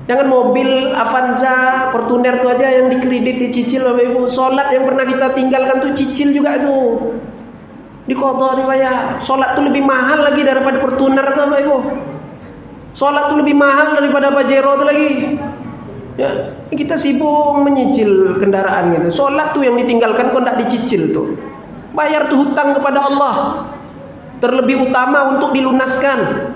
Jangan mobil Avanza, Fortuner tuh aja yang dikredit, dicicil Bapak Ibu. Sholat yang pernah kita tinggalkan tuh cicil juga tuh. Diqadha, dibayar. Sholat tuh lebih mahal lagi daripada Fortuner tuh Bapak Ibu. Sholat tuh lebih mahal daripada Pajero tuh lagi. Ya, kita sibuk menyicil kendaraan gitu. Sholat tuh yang ditinggalkan kok enggak dicicil tuh. Bayar tuh hutang kepada Allah. Terlebih utama untuk dilunaskan.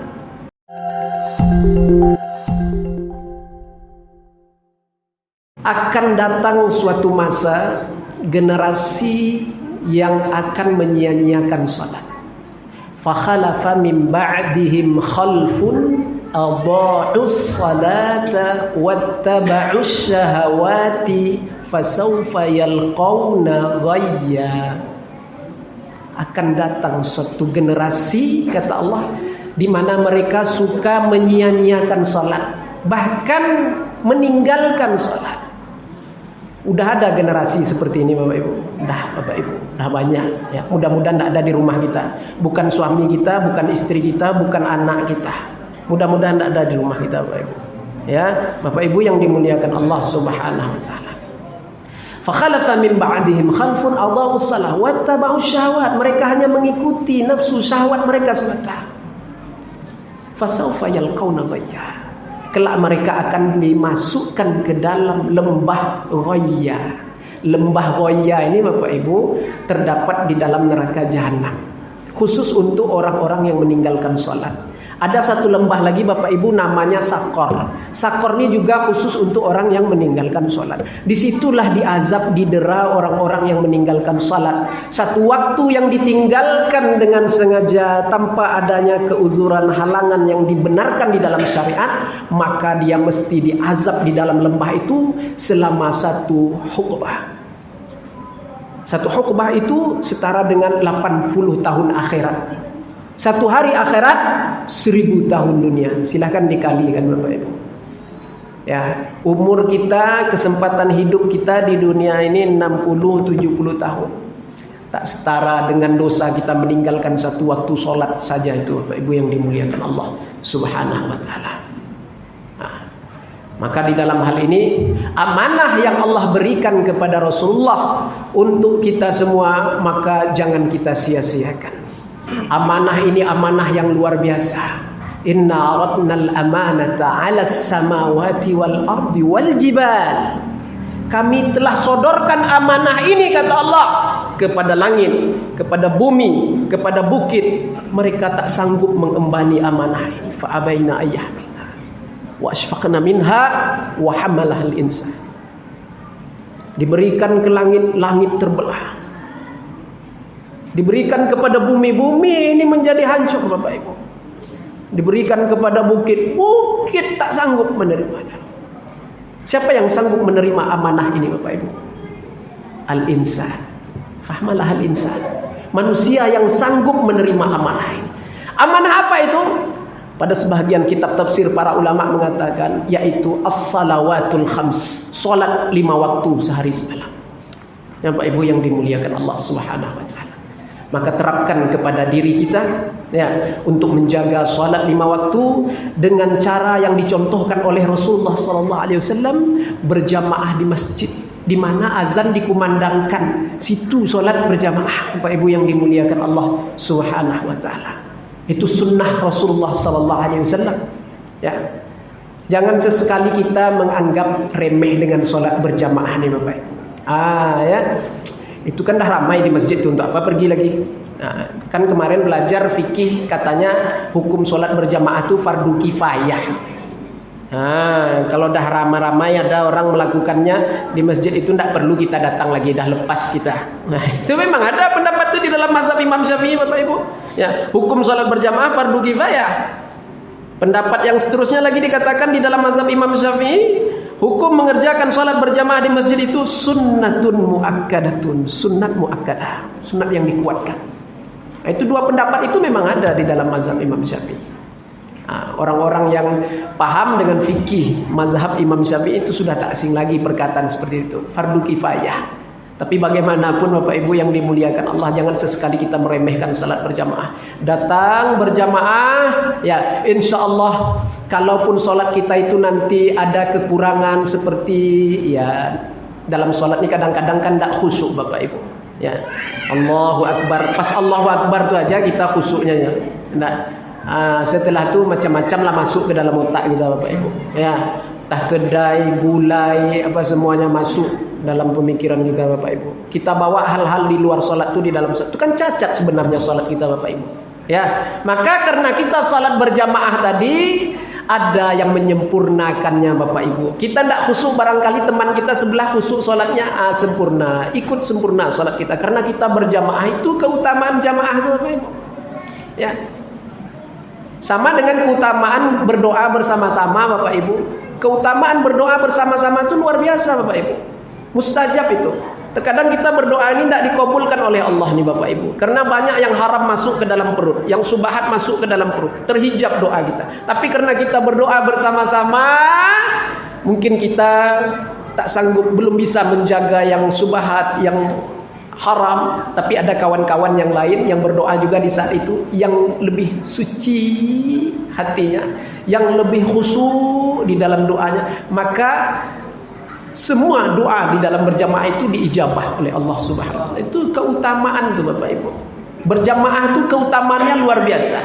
Akan datang suatu masa generasi yang akan menyia-nyiakan salat. Fakhalafa min ba'dihim khalfun adha'us salata wattaba'us syahawati fasawfa yalqawna ghayya. Akan datang suatu generasi, kata Allah, di mana mereka suka menyia-nyiakan salat, bahkan meninggalkan salat. Udah ada generasi seperti ini Bapak Ibu. Bapak Ibu, udah banyak ya. Mudah-mudahan tidak ada di rumah kita. Bukan suami kita, bukan istri kita, bukan anak kita. Mudah-mudahan tidak ada di rumah kita Bapak Ibu. Ya, Bapak Ibu yang dimuliakan Allah Subhanahu wa taala. Fakhalafa min ba'dihim khalfun adha'us shalah wattaba'us syahawat. Mereka hanya mengikuti nafsu syahwat mereka semata. Fasawfa yalqawna ghayya. Kelak mereka akan dimasukkan ke dalam lembah ghayya. Lembah ghayya ini Bapak Ibu terdapat di dalam neraka jahanam. Khusus untuk orang-orang yang meninggalkan salat. Ada satu lembah lagi Bapak Ibu namanya Sakor. Sakor ini juga khusus untuk orang yang meninggalkan salat. Disitulah diazab, didera orang-orang yang meninggalkan salat. Satu waktu yang ditinggalkan dengan sengaja tanpa adanya keuzuran, halangan yang dibenarkan di dalam syariat, maka dia mesti diazab di dalam lembah itu selama satu hukbah. Satu hukbah itu setara dengan 80 tahun akhirat. Satu hari akhirat 1000 tahun dunia. Silahkan dikalikan Bapak Ibu. Ya, umur kita, kesempatan hidup kita di dunia ini 60-70 tahun. Tak setara dengan dosa kita meninggalkan satu waktu sholat saja itu Bapak Ibu yang dimuliakan Allah Subhanahu wa taala. Maka di dalam hal ini amanah yang Allah berikan kepada Rasulullah untuk kita semua, maka jangan kita sia-siakan. Amanah ini amanah yang luar biasa. Inna aradnal amanata 'alas samawati wal ardi wal jibal. Kami telah sodorkan amanah ini, kata Allah, kepada langit, kepada bumi, kepada bukit. Mereka tak sanggup mengembani amanah ini. Fa abaina ayyahmilna wa ashfaqna minha wa hamalahal insan. Diberikan ke langit, langit terbelah. Diberikan kepada bumi, bumi ini menjadi hancur Bapak Ibu. Diberikan kepada bukit, bukit tak sanggup menerimanya. Siapa yang sanggup menerima amanah ini Bapak Ibu? Al-insan. Fahmalah al-insan. Manusia yang sanggup menerima amanah ini. Amanah apa itu? Pada sebahagian kitab tafsir para ulama mengatakan yaitu as-salawatul khams. Salat 5 waktu sehari semalam. Ya Bapak Ibu yang dimuliakan Allah Subhanahu wa taala. Maka terapkan kepada diri kita ya untuk menjaga salat 5 waktu dengan cara yang dicontohkan oleh Rasulullah SAW, berjamaah di masjid di mana azan dikumandangkan, situ salat berjamaah Bapak Ibu yang dimuliakan Allah Subhanahu wa taala. Itu sunnah Rasulullah SAW ya. Jangan sesekali kita menganggap remeh dengan salat berjamaah nih Bapak Ibu. Ya. Itu kan dah ramai di masjid itu, untuk apa pergi lagi? Nah, kan kemarin belajar fikih katanya hukum sholat berjamaah itu fardu kifayah. Nah, kalau dah ramai-ramai ada orang melakukannya di masjid itu tidak perlu kita datang lagi, dah lepas kita. Nah, itu memang ada pendapat itu di dalam mazhab Imam Syafi'i Bapak Ibu. Ya, hukum sholat berjamaah fardu kifayah. Pendapat yang seterusnya lagi dikatakan di dalam mazhab Imam Syafi'i, hukum mengerjakan sholat berjamaah di masjid itu sunnatun muakkadatun, sunat muakkadah, sunat yang dikuatkan. Nah, itu dua pendapat itu memang ada di dalam mazhab Imam Syafi'i. Nah, orang-orang yang paham dengan fikih mazhab Imam Syafi'i itu sudah tak asing lagi perkataan seperti itu, fardu kifayah. Tapi bagaimanapun Bapak Ibu yang dimuliakan Allah, jangan sesekali kita meremehkan salat berjamaah. Datang berjamaah, ya insya Allah. Kalaupun salat kita itu nanti ada kekurangan seperti ya dalam salat ini kadang-kadang kan tidak khusyuk Bapak Ibu. Ya Allahu Akbar, pas Allahu Akbar itu aja kita khusyuknya ya. Nah, setelah itu macam-macam lah masuk ke dalam otak kita Bapak Ibu. Ya, tah kedai, gulai, apa semuanya masuk dalam pemikiran kita Bapak Ibu. Kita bawa hal-hal di luar salat itu di dalam salat. Itu kan cacat sebenarnya salat kita Bapak Ibu. Ya, maka karena kita salat berjamaah tadi ada yang menyempurnakannya Bapak Ibu. Kita tidak khusyuk, barangkali teman kita sebelah khusyuk salatnya sempurna, ikut sempurna salat kita karena kita berjamaah. Itu keutamaan jamaah itu Bapak Ibu. Ya. Sama dengan keutamaan berdoa bersama-sama Bapak Ibu. Keutamaan berdoa bersama-sama itu luar biasa Bapak Ibu. Mustajab itu. Terkadang kita berdoa ini tidak dikabulkan oleh Allah nih Bapak Ibu. Karena banyak yang haram masuk ke dalam perut, yang subahat masuk ke dalam perut, terhijab doa kita. Tapi karena kita berdoa bersama-sama, mungkin kita tak sanggup, belum bisa menjaga yang subahat, yang haram, tapi ada kawan-kawan yang lain yang berdoa juga di saat itu, yang lebih suci hatinya, yang lebih khusyuk di dalam doanya, maka semua doa di dalam berjamaah itu diijabah oleh Allah Subhanahu wa taala. Itu keutamaan tuh Bapak Ibu. Berjamaah itu keutamaannya luar biasa.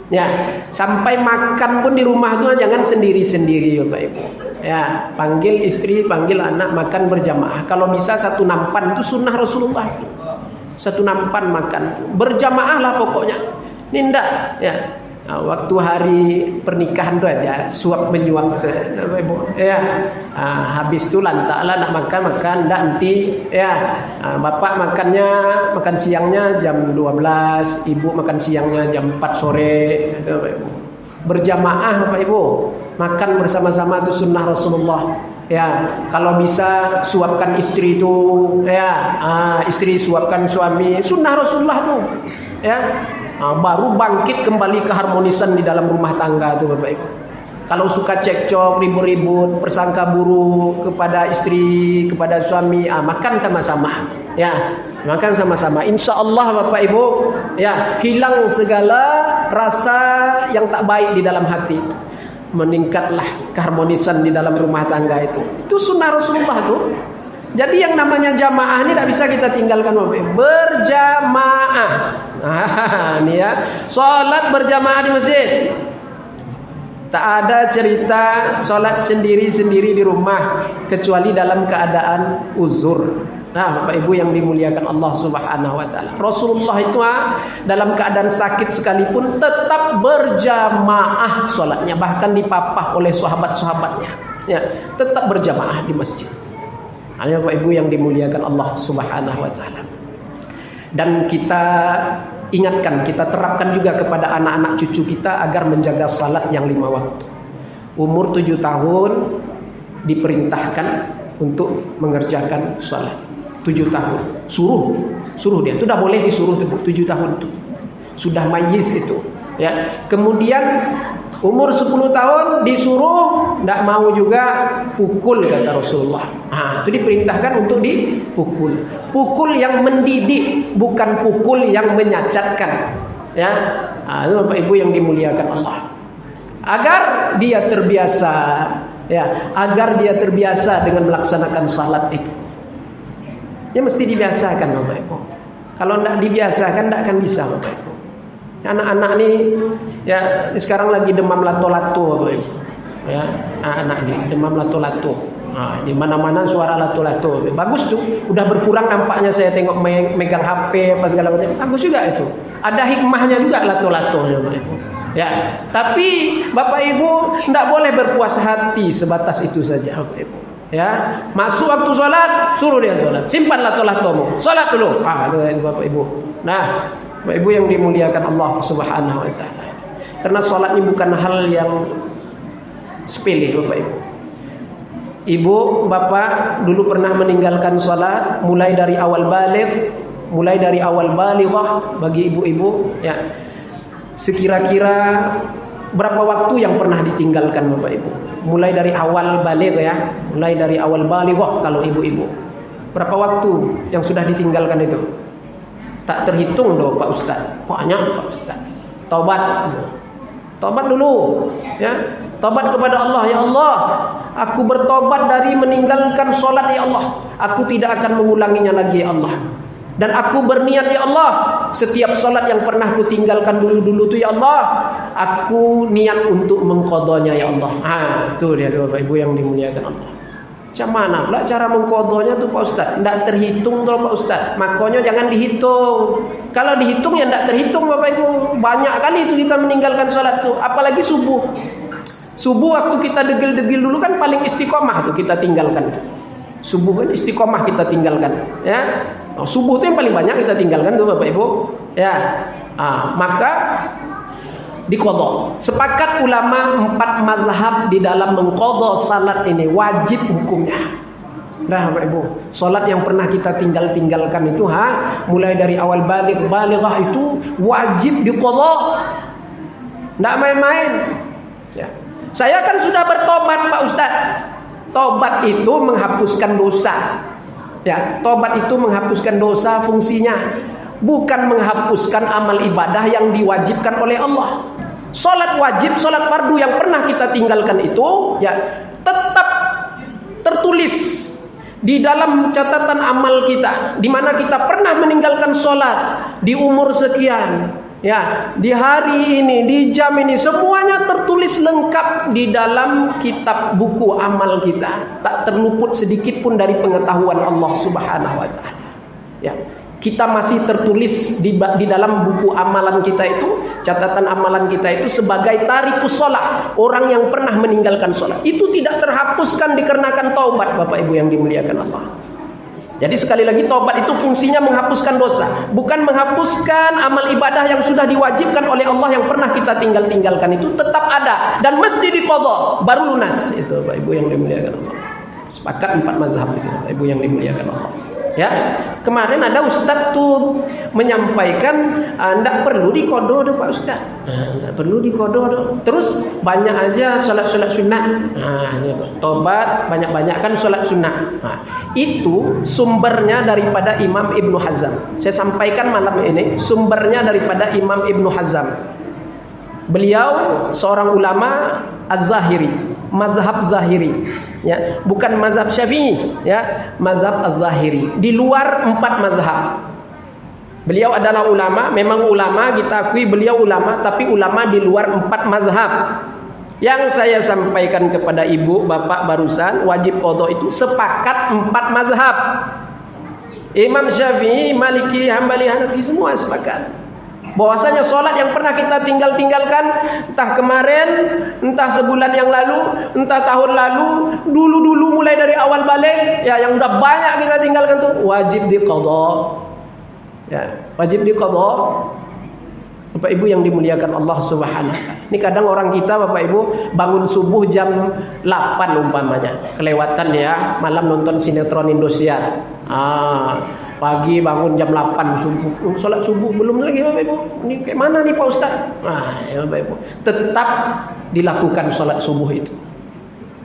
Ya, sampai makan pun di rumah tuh jangan sendiri-sendiri Bapak Ibu. Ya, panggil istri, panggil anak, makan berjamaah. Kalau bisa satu nampan, itu sunnah Rasulullah itu. Satu nampan makan. Berjamaah lah pokoknya. Ini enggak, ya. Nah, waktu hari pernikahan tuh aja suap menyuap tuh, Bapak Ibu. Ya, habis itu lantaklah nak makan enggak nanti ya. Bapak makan siangnya jam 12, ibu makan siangnya jam 4 sore, gitu, Bapak Ibu. Berjamaah Bapak Ibu, makan bersama-sama itu sunnah Rasulullah. Ya, kalau bisa suapkan istri itu, ya, istri suapkan suami, sunnah Rasulullah tuh. Ya. Baru bangkit kembali keharmonisan di dalam rumah tangga itu Bapak Ibu. Kalau suka cekcok, ribut-ribut, persangka buruk kepada istri, kepada suami, makan sama-sama. Ya, makan sama-sama. Insya Allah Bapak Ibu, ya, hilang segala rasa yang tak baik di dalam hati. Meningkatlah keharmonisan di dalam rumah tangga itu. Itu sunnah Rasulullah tuh. Jadi yang namanya jamaah ini tidak bisa kita tinggalkan Bapak Ibu. Berjamaah. Ini ya, salat berjamaah di masjid. Tak ada cerita salat sendiri-sendiri di rumah kecuali dalam keadaan uzur. Nah, Bapak Ibu yang dimuliakan Allah Subhanahu wa taala. Rasulullah itu dalam keadaan sakit sekalipun tetap berjamaah salatnya, bahkan dipapah oleh sahabat-sahabatnya. Ya, tetap berjamaah di masjid. Hanya Bapak Ibu yang dimuliakan Allah Subhanahu wa taala. Dan kita ingatkan, kita terapkan juga kepada anak-anak cucu kita agar menjaga salat yang 5 waktu. Umur 7 tahun diperintahkan untuk mengerjakan salat. 7 tahun. Suruh dia. Itu dah boleh disuruh 7 tahun itu. Sudah mayyiz itu. Ya. Kemudian umur 10 tahun disuruh, tidak mau juga, pukul kata Rasulullah. Itu diperintahkan untuk dipukul. Pukul yang mendidik, bukan pukul yang menyacatkan. Ya, itu Bapak Ibu yang dimuliakan Allah. Agar dia terbiasa, ya, agar dia terbiasa dengan melaksanakan salat itu. Ya mesti dibiasakan Bapak Ibu. Kalau tidak dibiasakan tidak akan bisa Bapak Ibu. Anak-anak nih, ya sekarang lagi demam lato-lato Bapak Ibu. Ya, anak ini demam lato-lato. Di mana-mana suara lato-lato. Bagus tuh, udah berkurang nampaknya saya tengok megang HP apa segala macam. Bagus juga itu. Ada hikmahnya juga lato-lato Bapak Ibu. Ya, tapi Bapak Ibu tidak boleh berpuas hati sebatas itu saja Bapak Ibu. Ya, masuk waktu sholat, suruh dia sholat. Simpan lato-latomu, sholat dulu. Itu Bapak Ibu. Nah, Bapak Ibu yang dimuliakan Allah Subhanahu wa taala. Karena sholat ini bukan hal yang sepele Bapak Ibu. Ibu, bapak dulu pernah meninggalkan sholat mulai dari awal baligh, mulai dari awal balighah bagi ibu-ibu, ya. Sekira-kira berapa waktu yang pernah ditinggalkan Bapak Ibu? Mulai dari awal baligh ya, mulai dari awal balighah kalau ibu-ibu. Berapa waktu yang sudah ditinggalkan itu? Tak terhitung loh Pak Ustaz. Banyak Pak Ustaz. Taubat. Taubat dulu, ya. Taubat kepada Allah, ya Allah, aku bertobat dari meninggalkan sholat, ya Allah. Aku tidak akan mengulanginya lagi, ya Allah. Dan aku berniat, ya Allah, setiap sholat yang pernah ku tinggalkan dulu-dulu tuh, ya Allah, aku niat untuk mengqadanya, ya Allah. Itu dia tuh Bapak Ibu yang dimuliakan Allah. Macam mana pula cara mengqadanya tuh Pak Ustaz? Tidak terhitung tuh Pak Ustaz. Makanya jangan dihitung. Kalau dihitung ya tidak terhitung Bapak Ibu. Banyak kali itu kita meninggalkan sholat tuh. Apalagi subuh. Subuh waktu kita degil-degil dulu kan paling istiqomah tuh kita tinggalkan. Subuh kan istiqomah kita tinggalkan, ya. Subuh itu yang paling banyak kita tinggalkan tuh Bapak Ibu, ya. Maka diqadha. Sepakat ulama 4 mazhab di dalam mengqadha salat ini wajib hukumnya. Nah Bapak Ibu, salat yang pernah kita tinggalkan itu mulai dari awal balighah itu wajib diqadha. Enggak main-main. Ya. Saya kan sudah bertobat Pak Ustaz. Tobat itu menghapuskan dosa. Ya, tobat itu menghapuskan dosa fungsinya, bukan menghapuskan amal ibadah yang diwajibkan oleh Allah. Salat wajib, salat fardu yang pernah kita tinggalkan itu ya tetap tertulis di dalam catatan amal kita, di mana kita pernah meninggalkan salat di umur sekian. Ya, di hari ini, di jam ini, semuanya tertulis lengkap di dalam kitab buku amal kita. Tak terluput sedikit pun dari pengetahuan Allah Subhanahu wa taala. Ya, kita masih tertulis di dalam buku amalan kita itu, catatan amalan kita itu sebagai tarikus shalah, orang yang pernah meninggalkan salat. Itu tidak terhapuskan dikarenakan taubat Bapak Ibu yang dimuliakan Allah. Jadi sekali lagi taubat itu fungsinya menghapuskan dosa, bukan menghapuskan amal ibadah yang sudah diwajibkan oleh Allah yang pernah kita tinggalkan itu tetap ada dan mesti diqadha baru lunas. Itu Bapak Ibu yang dimuliakan Allah. Sepakat 4 mazhab itu Bapak Ibu yang dimuliakan Allah. Ya, kemarin ada Ustadz tuh menyampaikan ndak perlu diqadha doh Pak Ustadz. Ndak perlu diqadha doh. Terus banyak aja salat-salat sunat. Tobat banyak-banyakkan salat sunat. Itu sumbernya daripada Imam Ibnu Hazm. Saya sampaikan malam ini sumbernya daripada Imam Ibnu Hazm. Beliau seorang ulama Az-Zahiri, mazhab Zahiri, ya, bukan mazhab Syafi'i, ya, mazhab Az-Zahiri. Di luar 4 mazhab. Beliau adalah ulama, memang ulama, kita akui beliau ulama, tapi ulama di luar 4 mazhab. Yang saya sampaikan kepada ibu, bapak barusan, wajib qadha itu sepakat 4 mazhab. Imam Syafi'i, Maliki, Hambali, Hanafi semua sepakat bahwasanya sholat yang pernah kita tinggalkan, entah kemarin, entah sebulan yang lalu, entah tahun lalu, dulu mulai dari awal balik, ya, yang udah banyak kita tinggalkan tuh wajib diqadha. Ya, wajib diqadha. Bapak Ibu yang dimuliakan Allah Subhanahu wa taala. Ini kadang orang kita Bapak Ibu bangun subuh jam 8 umpamanya, kelewatan ya, malam nonton sinetron Indosiar. Pagi bangun jam 8 subuh, sholat subuh belum lagi Bapak Ibu. Ini kayak mana nih Pak Ustaz? Ya Bapak Ibu, tetap dilakukan sholat subuh itu.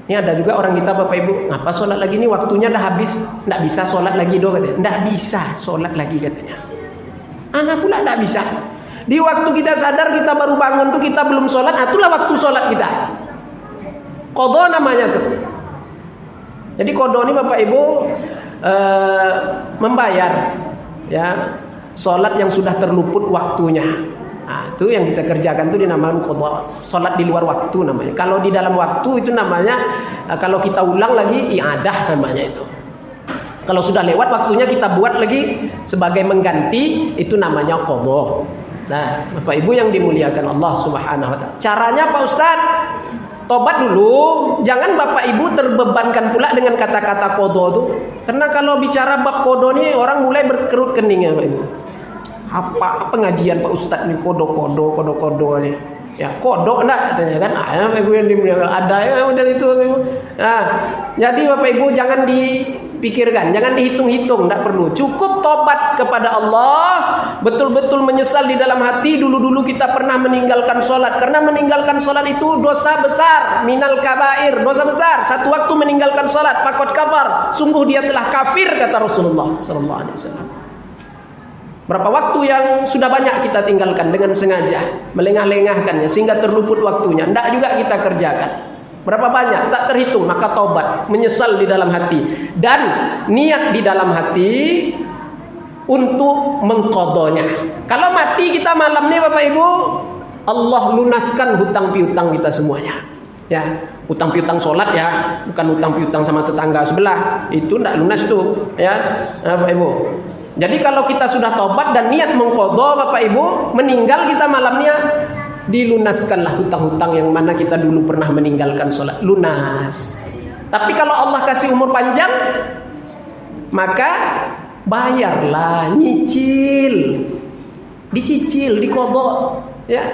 Ini ada juga orang kita Bapak Ibu, ngapa sholat lagi nih, waktunya dah habis, nggak bisa sholat lagi doh katanya. Nggak bisa sholat lagi katanya. Anak pula nggak bisa. Di waktu kita sadar kita baru bangun tuh kita belum sholat, itulah waktu sholat kita. Qadha namanya tuh. Jadi qadha ini Bapak Ibu membayar, ya, sholat yang sudah terluput waktunya. Itu yang kita kerjakan itu dinamakan qadha. Sholat di luar waktu namanya. Kalau di dalam waktu itu namanya, kalau kita ulang lagi i'adah namanya itu. Kalau sudah lewat waktunya kita buat lagi sebagai mengganti, itu namanya qadha. Nah, Bapak Ibu yang dimuliakan Allah Subhanahu wa taala. Caranya Pak Ustaz, tobat dulu, jangan Bapak Ibu terbebankan pula dengan kata-kata qadha itu. Karena kalau bicara bab qadha nih orang mulai berkerut kening ya Bapak Ibu. Apa pengajian Pak Ustaz nih qadha nih. Ya, kodok enggak katanya kan? Bapak Ibu yang dimuliakan, ada ya model itu Bapak Ibu. Nah, jadi Bapak Ibu jangan dipikirkan, jangan dihitung-hitung, enggak perlu. Cukup tobat kepada Allah, betul-betul menyesal di dalam hati. Dulu-dulu kita pernah meninggalkan sholat, karena meninggalkan sholat itu dosa besar, minal kabair, dosa besar. Satu waktu meninggalkan sholat, faqad kafar, sungguh dia telah kafir, kata Rasulullah sallallahu alaihi wasallam. Berapa waktu yang sudah banyak kita tinggalkan dengan sengaja, melengah-lengahkannya sehingga terluput waktunya, tidak juga kita kerjakan. Berapa banyak, tak terhitung. Maka taubat, menyesal di dalam hati, dan niat di dalam hati untuk mengqadanya. Kalau mati kita malam ini Bapak Ibu, Allah lunaskan hutang piutang kita semuanya. Ya, hutang piutang sholat ya, bukan hutang piutang sama tetangga sebelah, itu tidak lunas tuh ya, Bapak Ibu. Jadi kalau kita sudah tobat dan niat mengqadha Bapak Ibu, meninggal kita malamnya, dilunaskanlah hutang-hutang yang mana kita dulu pernah meninggalkan sholat, lunas. Tapi kalau Allah kasih umur panjang, maka bayarlah, nyicil, dicicil, diqadha ya.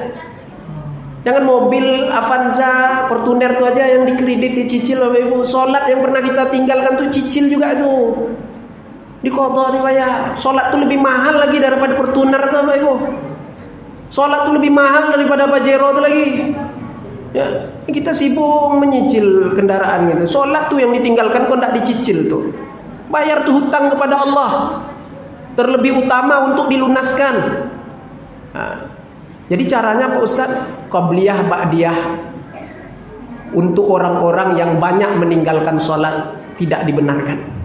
Jangan mobil Avanza, Fortuner itu aja yang dikredit, dicicil Bapak Ibu. Sholat yang pernah kita tinggalkan tuh cicil juga tuh, diqadha, dibayar. Sholat tuh lebih mahal lagi daripada Fortuner tuh Bapak Ibu. Sholat tuh lebih mahal daripada Pajero tuh lagi. Ya, kita sibuk menyicil kendaraan gitu. Sholat tuh yang ditinggalkan kok tidak dicicil tuh. Bayar tuh hutang kepada Allah. Terlebih utama untuk dilunaskan. Nah, jadi caranya Pak Ustaz, qabliyah ba'diyah untuk orang-orang yang banyak meninggalkan sholat tidak dibenarkan.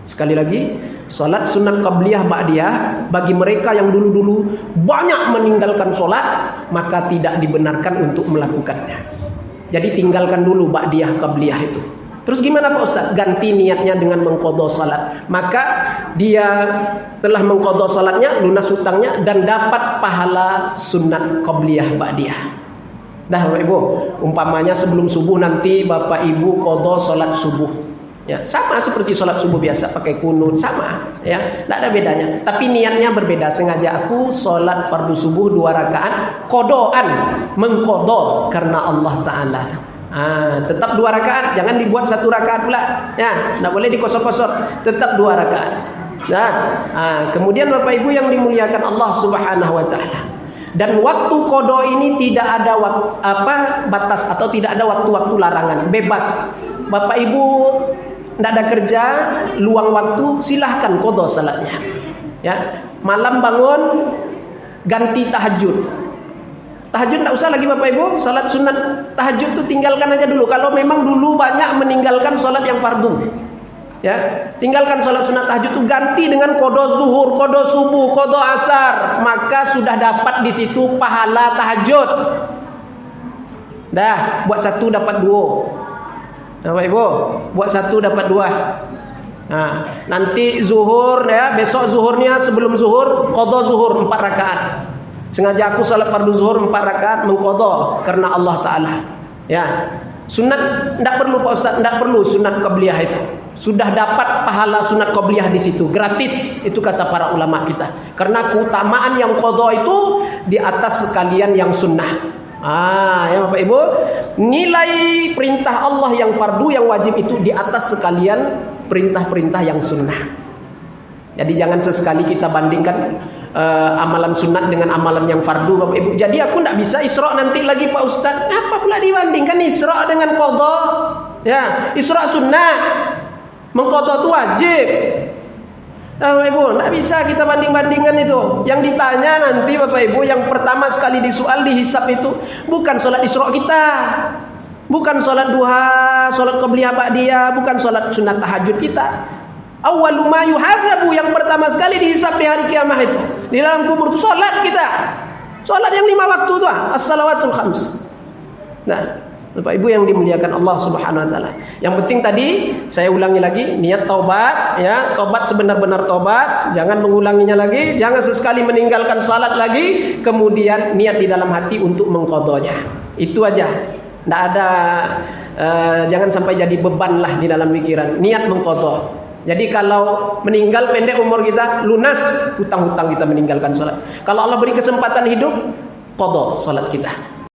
Sekali lagi, sholat sunat qabliyah ba'diyah bagi mereka yang dulu-dulu banyak meninggalkan sholat, maka tidak dibenarkan untuk melakukannya. Jadi tinggalkan dulu ba'diyah qabliyah itu. Terus gimana Pak Ustaz? Ganti niatnya dengan mengqadha salat. Maka dia telah mengqadha salatnya, lunas hutangnya, dan dapat pahala sunat qabliyah ba'diyah. Dah Bapak Ibu, umpamanya sebelum subuh nanti Bapak Ibu qadha salat subuh. Ya, sama seperti sholat subuh biasa, pakai kunut, sama ya, tidak ada bedanya. Tapi niatnya berbeda. Sengaja aku sholat fardu subuh 2 rakaat, kodoan, mengkodok karena Allah Ta'ala. Tetap 2 rakaat, jangan dibuat 1 rakaat pula. Ya, tidak boleh dikosor-kosor, tetap 2 rakaat. Nah, kemudian Bapak Ibu yang dimuliakan Allah Subhanahu Wa Ta'ala. Dan waktu kodo ini tidak ada batas atau tidak ada waktu-waktu larangan, bebas. Bapak Ibu tidak ada kerja, luang waktu, silahkan qadha salatnya. Ya, malam bangun ganti tahajud. Tahajud tidak usah lagi Bapak Ibu, salat sunat tahajud itu tinggalkan aja dulu. Kalau memang dulu banyak meninggalkan salat yang fardu, ya, tinggalkan salat sunat tahajud itu, ganti dengan qadha zuhur, qadha subuh, qadha asar, maka sudah dapat di situ pahala tahajud. Dah, buat 1 dapat 2. Bapak Ibu, buat 1 dapat 2. Nah, nanti zuhur ya, besok zuhurnya sebelum zuhur qadha zuhur 4 rakaat. Sengaja aku salat fardu zuhur 4 rakaat mengqadha karena Allah Ta'ala. Ya. Sunat tidak perlu Pak Ustaz, tidak perlu sunat qabliyah itu. Sudah dapat pahala sunat qabliyah di situ, gratis, itu kata para ulama kita. Karena keutamaan yang qadha itu di atas sekalian yang sunnah. Ya Bapak Ibu, nilai perintah Allah yang fardu, yang wajib itu di atas sekalian perintah-perintah yang sunnah. Jadi jangan sesekali kita bandingkan amalan sunat dengan amalan yang fardu Bapak Ibu. Jadi aku tidak bisa Isra nanti lagi Pak Ustaz. Apa pula dibandingkan Isra dengan qadha? Ya, Isra sunnah, mengqadha itu wajib. Bapak Ibu, tidak bisa kita banding-bandingkan itu. Yang ditanya nanti Bapak Ibu, yang pertama sekali disoal, dihisab itu bukan sholat Isra kita, bukan sholat duha, sholat qabliyah ba'diyah, bukan sholat sunat tahajud kita. Awwalu ma yuhasabu, yang pertama sekali dihisab di hari kiamat itu, di dalam kubur itu sholat kita. Sholat yang 5 waktu itu, as-salawatul khams. Nah, Bapak Ibu yang dimuliakan Allah Subhanahu Wa Taala. Yang penting tadi saya ulangi lagi, niat taubat ya, taubat sebenar-benar taubat, jangan mengulanginya lagi, jangan sesekali meninggalkan salat lagi, kemudian niat di dalam hati untuk mengqadhanya. Itu aja. Tidak ada jangan sampai jadi beban lah di dalam pikiran, niat mengqadha. Jadi kalau meninggal pendek umur kita, lunas hutang-hutang kita meninggalkan salat. Kalau Allah beri kesempatan hidup, qadha salat kita.